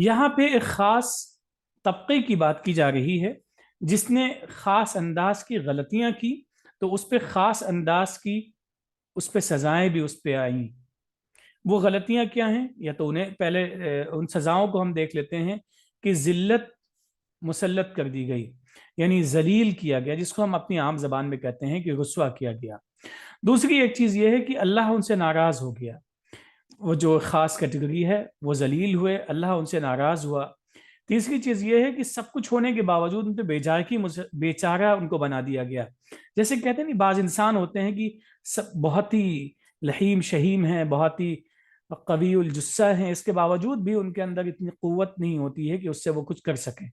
یہاں پہ ایک خاص طبقے کی بات کی جا رہی ہے جس نے خاص انداز کی غلطیاں کی، تو اس پہ خاص انداز کی اس پہ سزائیں بھی اس پہ آئیں۔ وہ غلطیاں کیا ہیں، یا تو انہیں پہلے ان سزاؤں کو ہم دیکھ لیتے ہیں کہ ذلت مسلط کر دی گئی، یعنی ذلیل کیا گیا، جس کو ہم اپنی عام زبان میں کہتے ہیں کہ رسوا کیا گیا۔ دوسری ایک چیز یہ ہے کہ اللہ ان سے ناراض ہو گیا، وہ جو خاص کیٹیگری ہے وہ ذلیل ہوئے، اللہ ان سے ناراض ہوا۔ تیسری چیز یہ ہے کہ سب کچھ ہونے کے باوجود ان پہ بے چارہ ان کو بنا دیا گیا۔ جیسے کہتے ہیں نا، بعض انسان ہوتے ہیں کہ سب بہت ہی لحیم شہیم ہیں، بہت ہی قوی الجثہ ہیں، اس کے باوجود بھی ان کے اندر اتنی قوت نہیں ہوتی ہے کہ اس سے وہ کچھ کر سکیں۔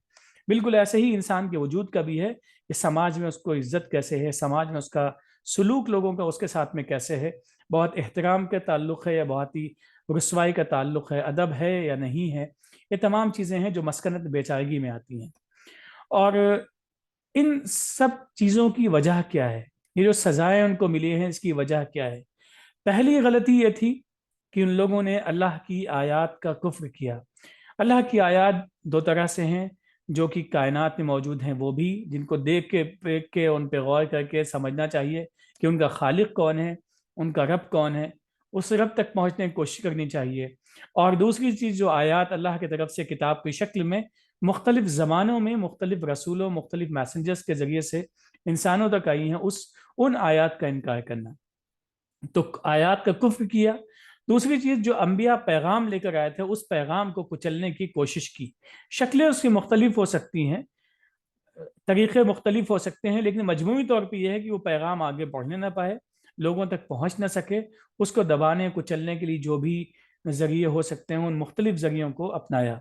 بالکل ایسے ہی انسان کے وجود کا بھی ہے کہ سماج میں اس کو عزت کیسے ہے، سماج میں اس کا سلوک لوگوں کا اس کے ساتھ میں کیسے ہے، بہت احترام کا تعلق ہے یا بہت ہی رسوائی کا تعلق ہے، ادب ہے یا نہیں ہے، یہ تمام چیزیں ہیں جو مسکنت بیچارگی میں آتی ہیں۔ اور ان سب چیزوں کی وجہ کیا ہے، یہ جو سزائیں ان کو ملی ہیں اس کی وجہ کیا ہے؟ پہلی غلطی یہ تھی کہ ان لوگوں نے اللہ کی آیات کا کفر کیا۔ اللہ کی آیات دو طرح سے ہیں، جو کہ کائنات میں موجود ہیں وہ بھی، جن کو دیکھ کے ان پہ غور کر کے سمجھنا چاہیے کہ ان کا خالق کون ہے، ان کا رب کون ہے، اس رب تک پہنچنے کی کوشش کرنی چاہیے۔ اور دوسری چیز، جو آیات اللہ کی طرف سے کتاب کی شکل میں مختلف زمانوں میں مختلف رسولوں، مختلف میسنجرز کے ذریعے سے انسانوں تک آئی ہیں، ان آیات کا انکار کرنا، تو آیات کا کفر کیا۔ دوسری چیز، جو انبیاء پیغام لے کر آئے تھے اس پیغام کو کچلنے کی کوشش کی۔ شکلیں اس کی مختلف ہو سکتی ہیں، طریقے مختلف ہو سکتے ہیں، لیکن مجموعی طور پہ یہ ہے کہ وہ پیغام آگے بڑھنے نہ پائے، لوگوں تک پہنچ نہ سکے، اس کو دبانے کچلنے کے لیے جو بھی ذریعے ہو سکتے ہیں ان مختلف ذریعوں کو اپنایا۔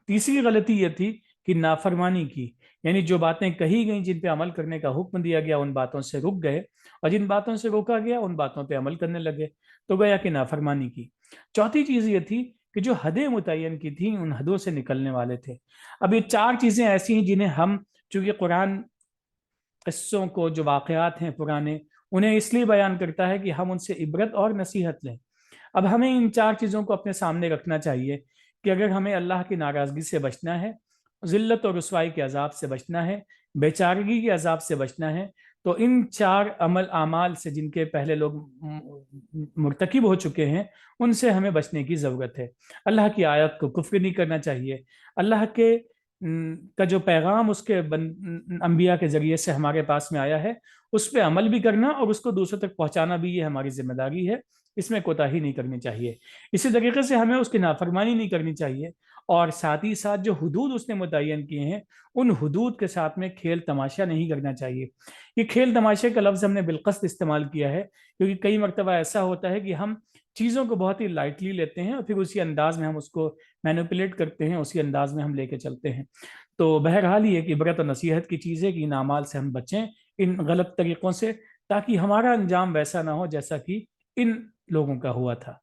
تیسری غلطی یہ تھی کہ نافرمانی کی، یعنی جو باتیں کہی گئیں، جن پہ عمل کرنے کا حکم دیا گیا، ان باتوں سے رک گئے، اور جن باتوں سے روکا گیا ان باتوں پہ عمل کرنے لگے، تو گویا کہ نافرمانی کی۔ چوتھی چیز یہ تھی کہ جو حدیں متعین کی تھیں ان حدوں سے نکلنے والے تھے۔ اب یہ چار چیزیں ایسی ہیں جنہیں ہم، چونکہ قرآن قصوں کو، جو واقعات ہیں پرانے، انہیں اس لیے بیان کرتا ہے کہ ہم ان سے عبرت اور نصیحت لیں۔ اب ہمیں ان چار چیزوں کو اپنے سامنے رکھنا چاہیے کہ اگر ہمیں اللہ کی ناراضگی سے بچنا ہے، ذلت اور رسوائی کے عذاب سے بچنا ہے، بے چارگی کے عذاب سے بچنا ہے، تو ان چار اعمال سے جن کے پہلے لوگ مرتکب ہو چکے ہیں، ان سے ہمیں بچنے کی ضرورت ہے۔ اللہ کی آیت کو کفر نہیں کرنا چاہیے، اللہ کے کا جو پیغام اس کے انبیاء کے ذریعے سے ہمارے پاس میں آیا ہے اس پہ عمل بھی کرنا اور اس کو دوسروں تک پہنچانا بھی یہ ہماری ذمہ داری ہے، اس میں کوتاہی نہیں کرنی چاہیے۔ اسی طریقے سے ہمیں اس کی نافرمانی نہیں کرنی چاہیے، اور ساتھ ہی ساتھ جو حدود اس نے متعین کیے ہیں ان حدود کے ساتھ میں کھیل تماشا نہیں کرنا چاہیے۔ یہ کھیل تماشے کا لفظ ہم نے بالقصد استعمال کیا ہے، کیونکہ کئی مرتبہ ایسا ہوتا ہے کہ ہم چیزوں کو بہت ہی لائٹلی لیتے ہیں اور پھر اسی انداز میں ہم اس کو مینوپولیٹ کرتے ہیں، اسی انداز میں ہم لے کے چلتے ہیں۔ تو بہرحال یہ کہ عبرت و نصیحت کی چیز ہے کہ ان اعمال سے ہم بچیں، ان غلط طریقوں سے، تاکہ ہمارا انجام ویسا نہ ہو جیسا کہ ان لوگوں کا ہوا تھا۔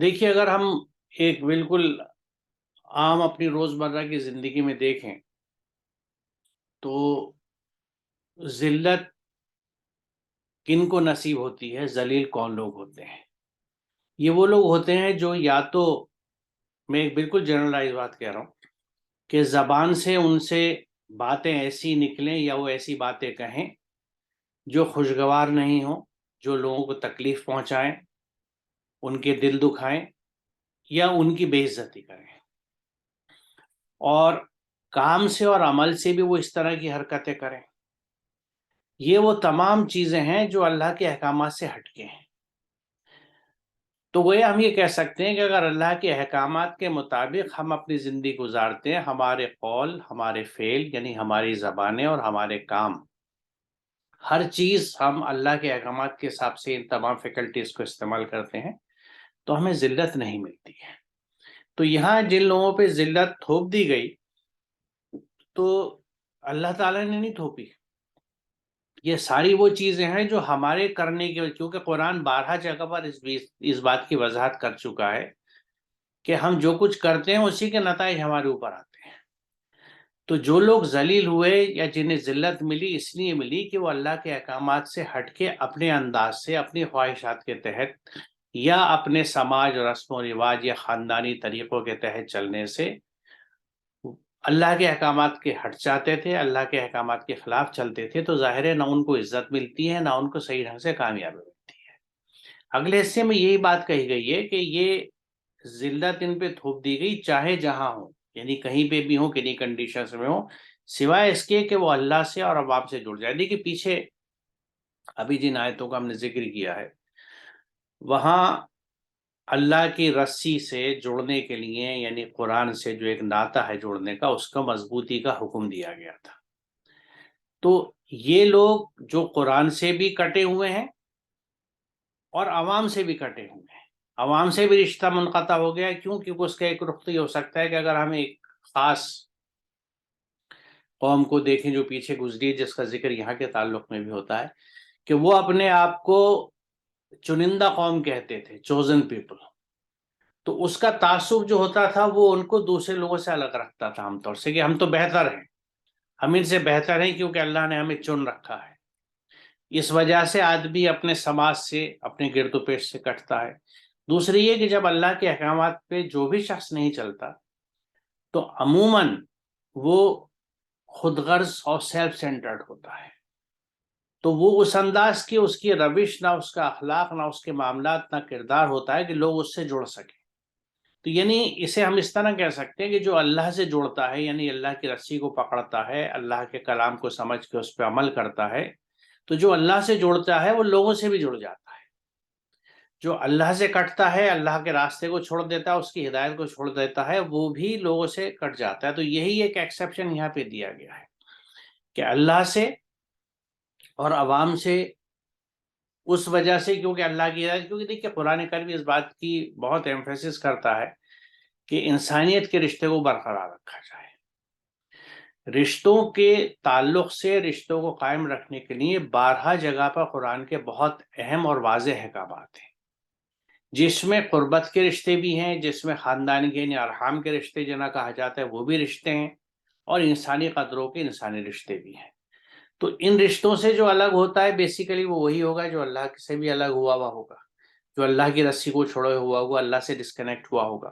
دیکھیے، اگر ہم ایک بالکل عام اپنی روزمرہ کی زندگی میں دیکھیں تو ذلت کن کو نصیب ہوتی ہے، ذلیل کون لوگ ہوتے ہیں؟ یہ وہ لوگ ہوتے ہیں جو، یا تو میں ایک بالکل جنرلائز بات کہہ رہا ہوں، کہ زبان سے ان سے باتیں ایسی نکلیں یا وہ ایسی باتیں کہیں جو خوشگوار نہیں ہوں، جو لوگوں کو تکلیف پہنچائیں، ان کے دل دکھائیں یا ان کی بے عزتی کریں، اور کام سے اور عمل سے بھی وہ اس طرح کی حرکتیں کریں۔ یہ وہ تمام چیزیں ہیں جو اللہ کے احکامات سے ہٹ کے ہیں۔ تو وہ ہم یہ کہہ سکتے ہیں کہ اگر اللہ کے احکامات کے مطابق ہم اپنی زندگی گزارتے ہیں، ہمارے قول، ہمارے فعل یعنی ہماری زبانیں اور ہمارے کام، ہر چیز ہم اللہ کے احکامات کے حساب سے ان تمام فیکلٹیز کو استعمال کرتے ہیں، تو ہمیں ذلت نہیں ملتی ہے۔ تو یہاں جن لوگوں پہ ذلت تھوپ دی گئی تو اللہ تعالیٰ نے نہیں تھوپی، یہ ساری وہ چیزیں ہیں جو ہمارے کرنے کے، کیونکہ قرآن 12 جگہ پر اس بات کی وضاحت کر چکا ہے کہ ہم جو کچھ کرتے ہیں اسی کے نتائج ہمارے اوپر آتے ہیں۔ تو جو لوگ ذلیل ہوئے یا جنہیں ذلت ملی اس لیے ملی کہ وہ اللہ کے احکامات سے ہٹ کے اپنے انداز سے اپنی خواہشات کے تحت یا اپنے سماج رسم و رواج یا خاندانی طریقوں کے تحت چلنے سے اللہ کے احکامات کے ہٹ جاتے تھے، اللہ کے احکامات کے خلاف چلتے تھے، تو ظاہر ہے نہ ان کو عزت ملتی ہے نہ ان کو صحیح ڈھنگ سے کامیابی ملتی ہے۔ اگلے حصے میں یہی بات کہی گئی ہے کہ یہ ذلت ان پہ تھوپ دی گئی چاہے جہاں ہو، یعنی کہیں پہ بھی ہو، کنی کنڈیشنز میں ہو، سوائے اس کے کہ وہ اللہ سے اور عوام سے جڑ جائے۔ دیکھیے پیچھے ابھی جن آیتوں کا ہم نے ذکر کیا ہے وہاں اللہ کی رسی سے جڑنے کے لیے، یعنی قرآن سے جو ایک ناطہ ہے جڑنے کا، اس کا مضبوطی کا حکم دیا گیا تھا۔ تو یہ لوگ جو قرآن سے بھی کٹے ہوئے ہیں اور عوام سے بھی کٹے ہوئے ہیں، عوام سے بھی رشتہ منقطع ہو گیا ہے، کیوں؟ کیونکہ اس کا ایک رخ تو یہ ہو سکتا ہے کہ اگر ہم ایک خاص قوم کو دیکھیں جو پیچھے گزری، جس کا ذکر یہاں کے تعلق میں بھی ہوتا ہے، کہ وہ اپنے آپ کو چنندہ قوم کہتے تھے، چوزن پیپل، تو اس کا تعصب جو ہوتا تھا وہ ان کو دوسرے لوگوں سے الگ رکھتا تھا عام طور سے، کہ ہم تو بہتر ہیں، ہم ان سے بہتر ہیں کیونکہ اللہ نے ہمیں چن رکھا ہے۔ اس وجہ سے آدمی اپنے سماج سے، اپنے گرد و پیش سے کٹتا ہے۔ دوسری یہ کہ جب اللہ کے احکامات پہ جو بھی شخص نہیں چلتا تو عموماً وہ خود غرض اور سیلف سینٹرڈ ہوتا ہے، تو وہ اس انداز کی، اس کی روش، نہ اس کا اخلاق، نہ اس کے معاملات، نہ کردار ہوتا ہے کہ لوگ اس سے جڑ سکیں۔ تو یعنی اسے ہم اس طرح کہہ سکتے ہیں کہ جو اللہ سے جڑتا ہے، یعنی اللہ کی رسی کو پکڑتا ہے، اللہ کے کلام کو سمجھ کے اس پہ عمل کرتا ہے، تو جو اللہ سے جڑتا ہے وہ لوگوں سے بھی جڑ جاتا ہے۔ جو اللہ سے کٹتا ہے، اللہ کے راستے کو چھوڑ دیتا ہے، اس کی ہدایت کو چھوڑ دیتا ہے، وہ بھی لوگوں سے کٹ جاتا ہے۔ تو یہی ایک ایکسیپشن یہاں پہ دیا گیا ہے کہ اللہ سے اور عوام سے، اس وجہ سے کیونکہ اللہ کی ہدایت، کیونکہ دیکھیے قرآن کریم اس بات کی بہت ایمفیسس کرتا ہے کہ انسانیت کے رشتے کو برقرار رکھا جائے۔ رشتوں کے تعلق سے رشتوں کو قائم رکھنے کے لیے بارہا جگہ پر قرآن کے بہت اہم اور واضح احکامات ہیں، جس میں قربت کے رشتے بھی ہیں، جس میں خاندان کے یعنی ارحام کے رشتے جنہیں کہا جاتا ہے وہ بھی رشتے ہیں، اور انسانی قدروں کے انسانی رشتے بھی ہیں۔ تو ان رشتوں سے جو الگ ہوتا ہے بیسیکلی وہ وہی ہوگا جو اللہ سے بھی الگ ہوا ہوا ہوگا، جو اللہ کی رسی کو چھوڑے ہوا ہوگا، اللہ سے ڈسکنیکٹ ہوا ہوگا۔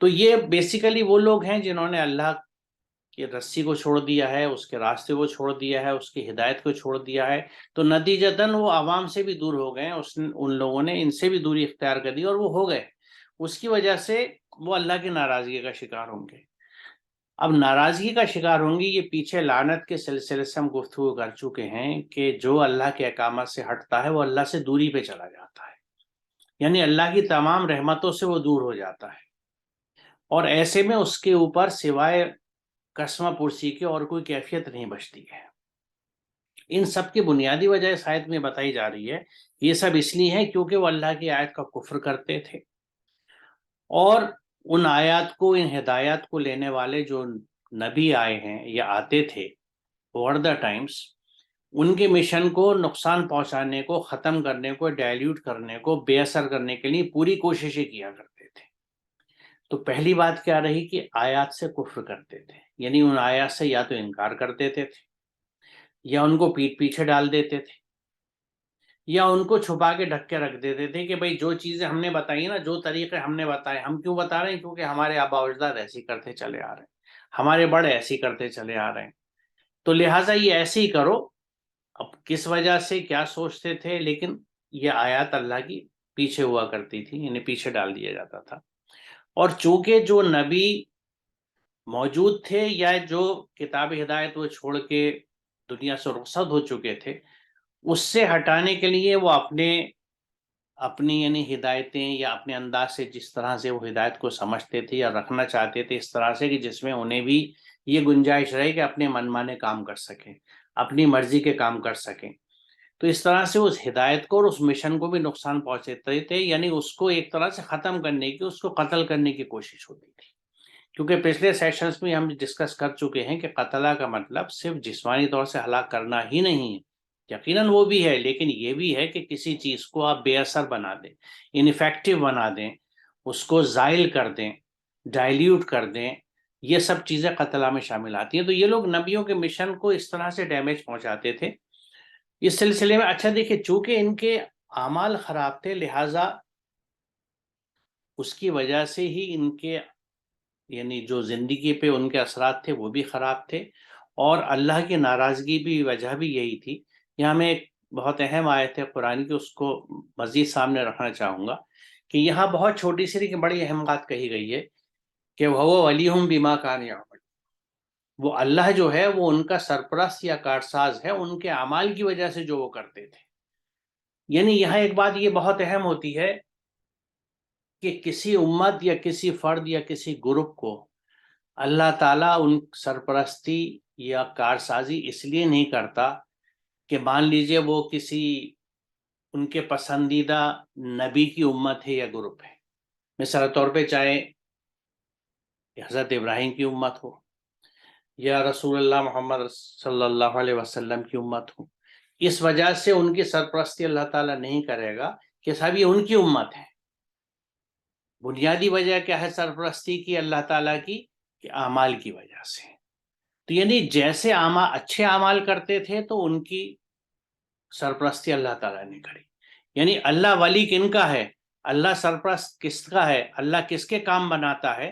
تو یہ بیسیکلی وہ لوگ ہیں جنہوں نے اللہ کی رسی کو چھوڑ دیا ہے، اس کے راستے کو چھوڑ دیا ہے، اس کی ہدایت کو چھوڑ دیا ہے، تو نتیجتاً وہ عوام سے بھی دور ہو گئے ہیں، ان لوگوں نے ان سے بھی دوری اختیار کر دی اور وہ ہو گئے، اس کی وجہ سے وہ اللہ کی ناراضگی کا شکار ہوں گے۔ اب ناراضگی کا شکار ہوں گی، یہ پیچھے لعنت کے سلسلے سے ہم گفتگو کر چکے ہیں کہ جو اللہ کے احکامات سے ہٹتا ہے وہ اللہ سے دوری پہ چلا جاتا ہے، یعنی اللہ کی تمام رحمتوں سے وہ دور ہو جاتا ہے، اور ایسے میں اس کے اوپر سوائے قسمہ پرسی کی اور کوئی کیفیت نہیں بچتی ہے۔ ان سب کی بنیادی وجہ اس آیت میں بتائی جا رہی ہے، یہ سب اس لیے ہے کیونکہ وہ اللہ کی آیت کا کفر کرتے تھے، اور ان آیات کو، ان ہدایات کو لینے والے جو نبی آئے ہیں یا آتے تھے اوور دا ٹائمز، ان کے مشن کو نقصان پہنچانے کو، ختم کرنے کو، ڈائلیوٹ کرنے کو، بے اثر کرنے کے لیے پوری کوششیں کیا کرتے تھے۔ تو پہلی بات کیا رہی کہ آیات سے کفر کرتے تھے، یعنی ان آیات سے یا تو انکار کر دیتے تھے، یا ان کو پیٹ پیچھے ڈال دیتے تھے، یا ان کو چھپا کے ڈھک کے رکھ دیتے تھے کہ بھئی جو چیزیں ہم نے بتائی نا، جو طریقے ہم نے بتائے، ہم کیوں بتا رہے ہیں؟ کیونکہ ہمارے آبا و اجداد ایسی کرتے چلے آ رہے ہیں، ہمارے بڑے ایسی کرتے چلے آ رہے ہیں، تو لہٰذا یہ ایسے ہی کرو۔ اب کس وجہ سے کیا سوچتے تھے، لیکن یہ آیات اللہ کی پیچھے ہوا کرتی تھی، انہیں پیچھے ڈال دیا جاتا تھا، اور چونکہ جو نبی موجود تھے یا جو کتاب ہدایت وہ چھوڑ کے دنیا سے رخصت ہو چکے تھے، اس سے ہٹانے کے لیے وہ اپنی یعنی ہدایتیں یا اپنے انداز سے جس طرح سے وہ ہدایت کو سمجھتے تھے یا رکھنا چاہتے تھے، اس طرح سے کہ جس میں انہیں بھی یہ گنجائش رہے کہ اپنے من مانے کام کر سکیں، اپنی مرضی کے کام کر سکیں، تو اس طرح سے اس ہدایت کو اور اس مشن کو بھی نقصان پہنچاتے تھے، یعنی اس کو ایک طرح سے ختم کرنے کی، اس کو قتل کرنے کی کوشش ہوتی تھی۔ کیونکہ پچھلے سیشنز میں ہم ڈسکس کر چکے ہیں کہ قتلہ کا مطلب صرف جسمانی طور سے ہلاک کرنا ہی نہیں ہے، یقیناً وہ بھی ہے، لیکن یہ بھی ہے کہ کسی چیز کو آپ بے اثر بنا دیں، انفیکٹو بنا دیں، اس کو زائل کر دیں، ڈائلیوٹ کر دیں، یہ سب چیزیں قتلہ میں شامل آتی ہیں۔ تو یہ لوگ نبیوں کے مشن کو اس طرح سے ڈیمیج پہنچاتے تھے۔ اس سلسلے میں اچھا دیکھیں، چونکہ ان کے اعمال خراب تھے، لہٰذا اس کی وجہ سے ہی ان کے یعنی جو زندگی پہ ان کے اثرات تھے وہ بھی خراب تھے، اور اللہ کی ناراضگی بھی وجہ بھی یہی تھی۔ یہاں میں ایک بہت اہم آیت ہے قرآن کی، اس کو مزید سامنے رکھنا چاہوں گا کہ یہاں بہت چھوٹی سی لیکن بڑی اہم بات کہی گئی ہے کہ وہ ولیہم بما کانوا یعملون، وہ اللہ جو ہے وہ ان کا سرپرست یا کارساز ہے ان کے اعمال کی وجہ سے جو وہ کرتے تھے۔ یعنی یہاں ایک بات یہ بہت اہم ہوتی ہے کہ کسی امت یا کسی فرد یا کسی گروپ کو اللہ تعالیٰ ان سرپرستی یا کارسازی اس لیے نہیں کرتا کہ مان لیجئے وہ کسی ان کے پسندیدہ نبی کی امت ہے یا گروپ ہے۔ مثال طور پہ چاہے حضرت ابراہیم کی امت ہو یا رسول اللہ محمد صلی اللہ علیہ وسلم کی امت ہو، اس وجہ سے ان کی سرپرستی اللہ تعالیٰ نہیں کرے گا کہ صاحب یہ ان کی امت ہے۔ بنیادی وجہ کیا ہے سرپرستی کی اللہ تعالیٰ کی؟ کہ اعمال کی وجہ سے۔ تو یعنی جیسے اچھے اعمال کرتے تھے تو ان کی سرپرستی اللہ تعالیٰ نے کری۔ یعنی اللہ ولی کن کا ہے؟ اللہ سرپرست کس کا ہے؟ اللہ کس کے کام بناتا ہے؟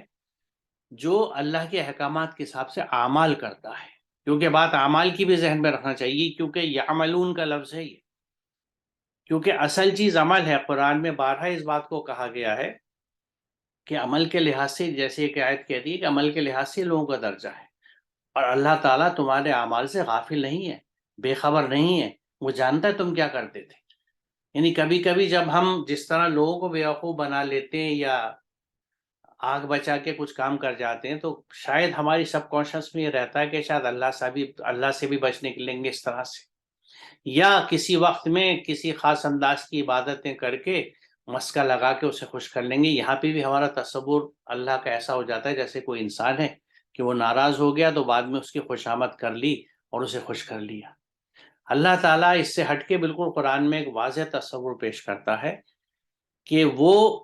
جو اللہ کے احکامات کے حساب سے اعمال کرتا ہے۔ کیونکہ بات اعمال کی بھی ذہن میں رکھنا چاہیے، کیونکہ یعملون کا لفظ ہے یہ، کیونکہ اصل چیز عمل ہے۔ قرآن میں بارہا اس بات کو کہا گیا ہے کہ عمل کے لحاظ سے، جیسے ایک آیت کہتی ہے کہ عمل کے لحاظ سے لوگوں کا درجہ ہے، اور اللہ تعالیٰ تمہارے اعمال سے غافل نہیں ہے، بے خبر نہیں ہے، وہ جانتا ہے تم کیا کرتے تھے۔ یعنی کبھی کبھی جب ہم جس طرح لوگوں کو بیوقوف بنا لیتے ہیں یا آگ بچا کے کچھ کام کر جاتے ہیں، تو شاید ہماری سب کانشس میں یہ رہتا ہے کہ شاید اللہ سے بھی بچ نکلیں گے اس طرح سے، یا کسی وقت میں کسی خاص انداز کی عبادتیں کر کے مسکا لگا کے اسے خوش کر لیں گے۔ یہاں پہ بھی ہمارا تصور اللہ کا ایسا ہو جاتا ہے جیسے کوئی انسان ہے کہ وہ ناراض ہو گیا تو بعد میں اس کی خوشامد کر لی اور اسے خوش کر لیا۔ اللہ تعالیٰ اس سے ہٹ کے بالکل قرآن میں ایک واضح تصور پیش کرتا ہے کہ وہ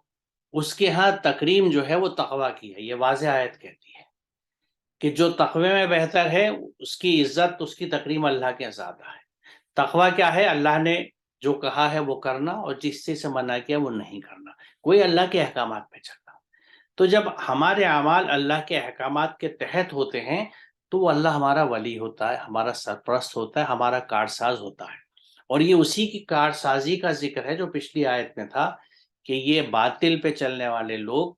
اس کے ہاں تکریم جو ہے وہ تقوی کی ہے۔ یہ واضح آیت کہتی ہے کہ جو تقوی میں بہتر ہے اس کی عزت، اس کی تکریم اللہ کے زیادہ ہے۔ تقوی کیا ہے؟ اللہ نے جو کہا ہے وہ کرنا، اور جس چیز سے منع کیا وہ نہیں کرنا، کوئی اللہ کے احکامات پہ چلنا۔ تو جب ہمارے اعمال اللہ کے احکامات کے تحت ہوتے ہیں تو وہ اللہ ہمارا ولی ہوتا ہے، ہمارا سرپرست ہوتا ہے، ہمارا کارساز ہوتا ہے۔ اور یہ اسی کی کارسازی کا ذکر ہے جو پچھلی آیت میں تھا کہ یہ باطل پہ چلنے والے لوگ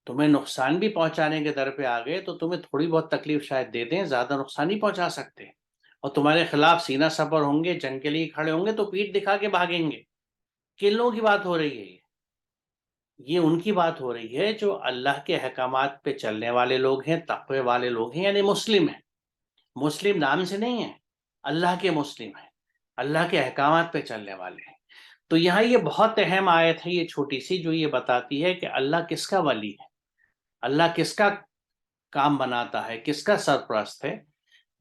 تمہیں نقصان بھی پہنچانے کے در پہ آ گئے تو تمہیں تھوڑی بہت تکلیف شاید دے دیں، زیادہ نقصان نہیں پہنچا سکتے، اور تمہارے خلاف سینہ سپر ہوں گے، جنگ کے لیے کھڑے ہوں گے تو پیٹھ دکھا کے بھاگیں گے۔ کن لوگوں کی بات ہو رہی ہے؟ یہ ان کی بات ہو رہی ہے جو اللہ کے احکامات پہ چلنے والے لوگ ہیں، تقوی والے لوگ ہیں، یعنی مسلم ہیں۔ مسلم نام سے نہیں ہیں، اللہ کے مسلم ہیں، اللہ کے احکامات پہ چلنے والے ہیں۔ تو یہاں یہ بہت اہم آیت ہے یہ چھوٹی سی، جو یہ بتاتی ہے کہ اللہ کس کا ولی ہے، اللہ کس کا کام بناتا ہے، کس کا سرپرست ہے؟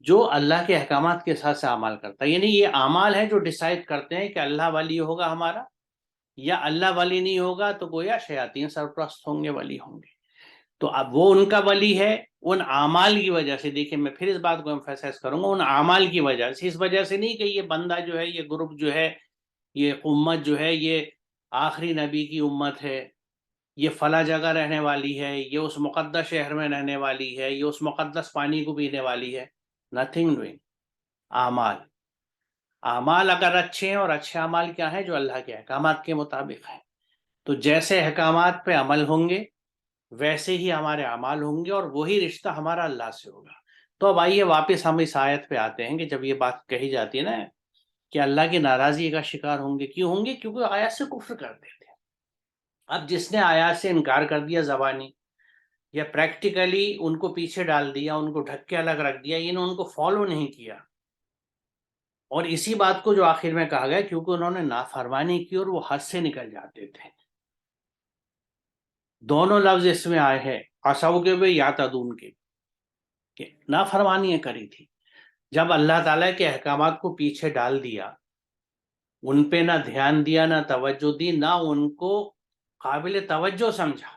جو اللہ کے احکامات کے ساتھ سے اعمال کرتا ہے۔ یعنی یہ اعمال ہیں جو ڈیسائیڈ کرتے ہیں کہ اللہ ولی ہوگا ہمارا یا اللہ ولی نہیں ہوگا تو گویا شیاطین سرپرست ہوں گے، ولی ہوں گے۔ تو اب وہ ان کا ولی ہے ان اعمال کی وجہ سے۔ دیکھیں میں پھر اس بات کو ایمفیسائز کروں گا، ان اعمال کی وجہ سے، اس وجہ سے نہیں کہ یہ بندہ جو ہے، یہ گروپ جو ہے، یہ امت جو ہے یہ آخری نبی کی امت ہے، یہ فلاں جگہ رہنے والی ہے، یہ اس مقدس شہر میں رہنے والی ہے، یہ اس مقدس پانی کو پینے والی ہے۔ Nothing doing. اعمال اگر اچھے ہیں، اور اچھے اعمال کیا ہیں؟ جو اللہ کے احکامات کے مطابق ہیں۔ تو جیسے احکامات پہ عمل ہوں گے ویسے ہی ہمارے اعمال ہوں گے، اور وہی رشتہ ہمارا اللہ سے ہوگا۔ تو اب آئیے واپس ہم اس آیت پہ آتے ہیں کہ جب یہ بات کہی جاتی ہے نا کہ اللہ کی ناراضگی کا شکار ہوں گے، کیوں ہوں گے؟ کیونکہ آیات سے کفر کرتے تھے۔ اب جس نے آیات سے انکار کر دیا زبانی یا پریکٹیکلی ان کو پیچھے ڈال دیا، ان کو ڈھک کے الگ رکھ دیا، یعنی ان کو فالو نہیں کیا، اور اسی بات کو جو آخر میں کہا گیا کیونکہ انہوں نے نافرمانی کی اور وہ حد سے نکل جاتے تھے۔ دونوں لفظ اس میں آئے ہیں، عصوا کے بھی یا تدون کے، کہ نافرمانیاں کری تھی۔ جب اللہ تعالیٰ کے احکامات کو پیچھے ڈال دیا، ان پہ نہ دھیان دیا، نہ توجہ دی، نہ ان کو قابل توجہ سمجھا،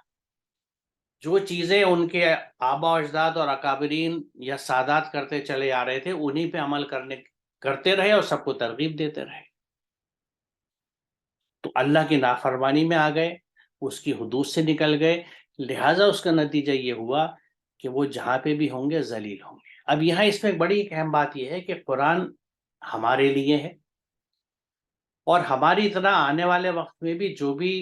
جو چیزیں ان کے آبا و اجداد اور اکابرین یا سادات کرتے چلے آ رہے تھے انہی پہ عمل کرتے رہے اور سب کو ترغیب دیتے رہے. تو اللہ کی نافرمانی میں آ گئے، اس کی حدود سے نکل گئے، لہٰذا اس کا نتیجہ یہ ہوا کہ وہ جہاں پہ بھی ہوں گے ذلیل ہوں گے. اب یہاں اس میں ایک بڑی اہم بات یہ ہے کہ قرآن ہمارے لیے ہے، اور ہماری طرح آنے والے وقت میں بھی جو بھی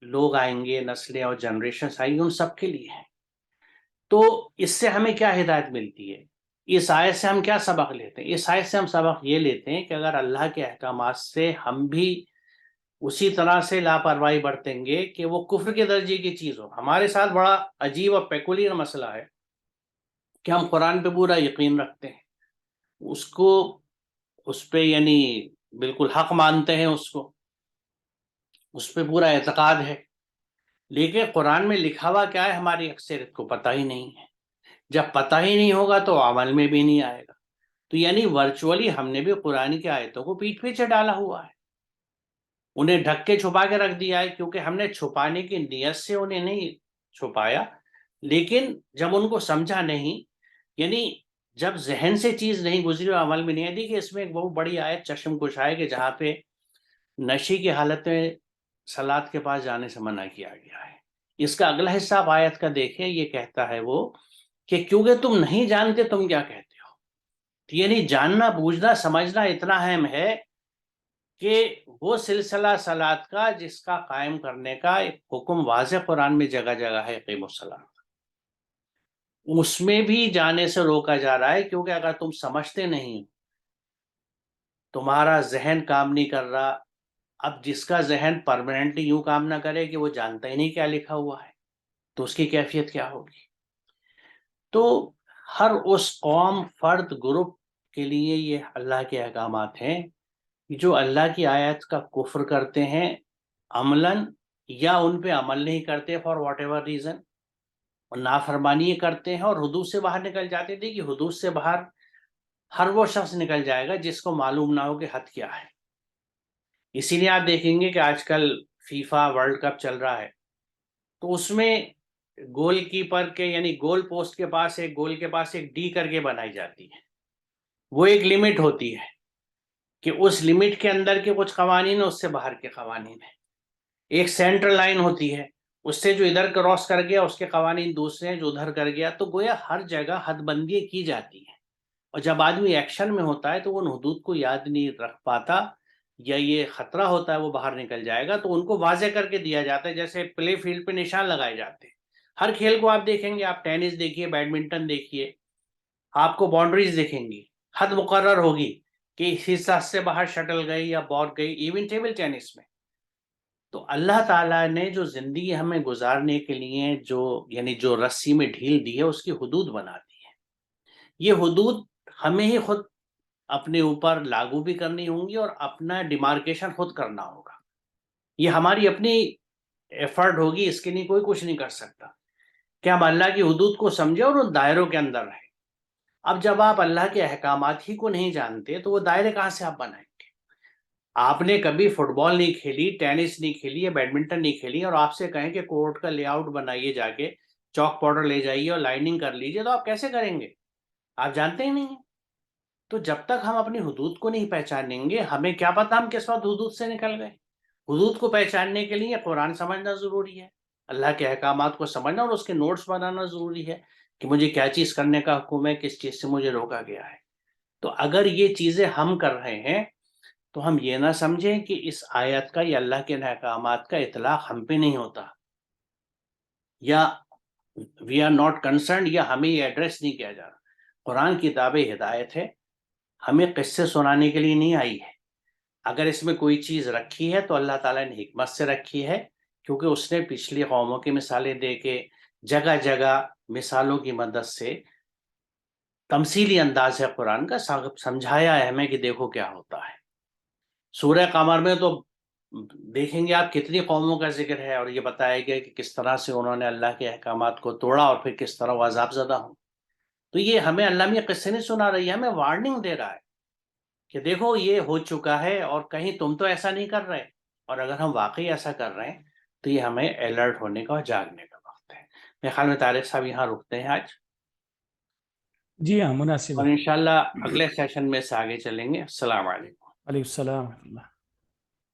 لوگ آئیں گے، نسلیں اور جنریشنز آئیں گے، ان سب کے لیے ہے. تو اس سے ہمیں کیا ہدایت ملتی ہے؟ اس آیت سے ہم کیا سبق لیتے ہیں؟ اس آیت سے ہم سبق یہ لیتے ہیں کہ اگر اللہ کے احکامات سے ہم بھی اسی طرح سے لاپرواہی برتیں گے کہ وہ کفر کے درجے کی چیز ہو. ہمارے ساتھ بڑا عجیب اور پیکولیر مسئلہ ہے کہ ہم قرآن پہ پورا یقین رکھتے ہیں، اس کو اس پہ یعنی بالکل حق مانتے ہیں، اس پہ پورا اعتقاد ہے، لیکن قرآن میں لکھا ہوا کیا ہے ہماری اکثریت کو پتہ ہی نہیں ہے. جب پتہ ہی نہیں ہوگا تو عمل میں بھی نہیں آئے گا. تو یعنی ورچولی ہم نے بھی قرآن کی آیتوں کو پیٹھ پیچھے ڈالا ہوا ہے، انہیں ڈھک کے چھپا کے رکھ دیا ہے، کیونکہ ہم نے چھپانے کی نیت سے انہیں نہیں چھپایا، لیکن جب ان کو سمجھا نہیں، یعنی جب ذہن سے چیز نہیں گزری اور عمل میں نہیں آئی. کہ اس میں ایک بہت بڑی آیت چشم کش ہے کہ جہاں پہ نشے کی حالت میں سلاد کے پاس جانے سے منع کیا گیا ہے. اس کا اگلا حصہ آپ آیت کا دیکھیں، یہ کہتا ہے وہ کہ کیونکہ تم نہیں جانتے تم کیا کہتے ہو. یعنی جاننا، بوجھنا، سمجھنا اتنا اہم ہے کہ وہ سلسلہ صلات کا جس کا قائم کرنے کا ایک حکم واضح قرآن میں جگہ جگہ ہے، اقیم الصلاۃ، اس میں بھی جانے سے روکا جا رہا ہے. کیونکہ اگر تم سمجھتے نہیں، تمہارا ذہن کام نہیں کر رہا. اب جس کا ذہن پرماننٹلی یوں کام نہ کرے کہ وہ جانتا ہی نہیں کیا لکھا ہوا ہے، تو اس کی کیفیت کیا ہوگی؟ تو ہر اس قوم، فرد، گروپ کے لیے یہ اللہ کے احکامات ہیں جو اللہ کی آیت کا کفر کرتے ہیں عملاً، یا ان پہ عمل نہیں کرتے فار واٹ ایور ریزن، اور نافرمانی کرتے ہیں اور حدود سے باہر نکل جاتے تھے. کہ حدود سے باہر ہر وہ شخص نکل جائے گا جس کو معلوم نہ ہو کہ حد کیا ہے. اسی لیے آپ دیکھیں گے کہ آج کل فیفا ورلڈ کپ چل رہا ہے، تو اس میں گول کیپر کے یعنی گول پوسٹ کے پاس ایک ڈی کر کے بنائی جاتی ہے. وہ ایک لمٹ ہوتی ہے کہ اس لمٹ کے اندر کے کچھ قوانین ہیں، اس سے باہر کے قوانین ہیں. ایک سینٹرل لائن ہوتی ہے، اس سے جو ادھر کراس کر گیا اس کے قوانین دوسرے ہیں جو ادھر کر گیا. تو گویا ہر جگہ حد بندی کی جاتی ہے، اور جب آدمی ایکشن میں ہوتا ہے تو وہ ان حدود کو یاد نہیں رکھ پاتا، یا یہ خطرہ ہوتا ہے وہ باہر نکل جائے گا، تو ان کو واضح کر کے دیا جاتا ہے. جیسے پلے فیلڈ پہ نشان لگائے جاتے ہیں. ہر کھیل کو آپ دیکھیں گے، آپ ٹینس دیکھیے، بیڈمنٹن دیکھیے، آپ کو باؤنڈریز دکھیں گی، حد مقرر ہوگی کہ اس حصہ سے باہر شٹل گئی یا بال گئی. ایون ٹیبل ٹینس میں تو اللہ تعالیٰ نے جو زندگی ہمیں گزارنے کے لیے جو رسی میں ڈھیل دی ہے، اس کی حدود بنا دی ہے. یہ حدود ہمیں ہی خود اپنے اوپر لاگو بھی کرنی ہوں گی اور اپنا ڈیمارکیشن خود کرنا ہوگا. یہ ہماری اپنی ایفرٹ ہوگی، اس کے لیے کوئی کچھ نہیں کر سکتا کہ ہم اللہ کی حدود کو سمجھیں اور ان دائروں کے اندر رہیں. اب جب آپ اللہ کے احکامات ہی کو نہیں جانتے تو وہ دائرے کہاں سے آپ بنائیں گے؟ آپ نے کبھی فٹ بال نہیں کھیلی، ٹینس نہیں کھیلی یا بیڈمنٹن نہیں کھیلی، اور آپ سے کہیں کہ کورٹ کا لے آؤٹ بنائیے، جا کے چاک پاؤڈر لے جائیے اور لائننگ کر لیجیے، تو آپ کیسے کریں گے؟ آپ جانتے ہی نہیں ہیں. تو جب تک ہم اپنی حدود کو نہیں پہچانیں گے، ہمیں کیا پتا ہم کس وقت حدود سے نکل گئے. حدود کو پہچاننے کے لیے قرآن سمجھنا ضروری ہے، اللہ کے احکامات کو سمجھنا اور اس کے نوٹس بنانا ضروری ہے کہ مجھے کیا چیز کرنے کا حکم ہے، کس چیز سے مجھے روکا گیا ہے. تو اگر یہ چیزیں ہم کر رہے ہیں تو ہم یہ نہ سمجھیں کہ اس آیت کا یا اللہ کے احکامات کا اطلاق ہم پہ نہیں ہوتا، یا وی آر ناٹ کنسرنڈ، یا ہمیں یہ ایڈریس نہیں کیا جا رہا. قرآن کتاب ہدایت ہے، ہمیں قصے سنانے کے لیے نہیں آئی ہے. اگر اس میں کوئی چیز رکھی ہے تو اللہ تعالیٰ نے حکمت سے رکھی ہے، کیونکہ اس نے پچھلی قوموں کی مثالیں دے کے جگہ جگہ مثالوں کی مدد سے تمثیلی انداز ہے قرآن کا سمجھایا ہے ہمیں کہ دیکھو کیا ہوتا ہے. سورہ قمر میں تو دیکھیں گے آپ کتنی قوموں کا ذکر ہے، اور یہ بتایا گیا کہ کس طرح سے انہوں نے اللہ کے احکامات کو توڑا اور پھر کس طرح وہ عذاب زدہ ہوں. تو یہ ہمیں اللہ میں قصے نہیں سنا رہی ہے، ہمیں وارننگ دے رہا ہے کہ دیکھو یہ ہو چکا ہے اور کہیں تم تو ایسا نہیں کر رہے. اور اگر ہم واقعی ایسا کر رہے ہیں تو یہ ہمیں الرٹ ہونے کا اور جاگنے کا وقت ہے. میرے خیال میں طارق صاحب یہاں رکتے ہیں آج، جی ہاں مناسب اور ہے. انشاءاللہ اگلے سیشن میں سے آگے چلیں گے. السلام علیکم. علیہ السلام ورحمۃ اللہ.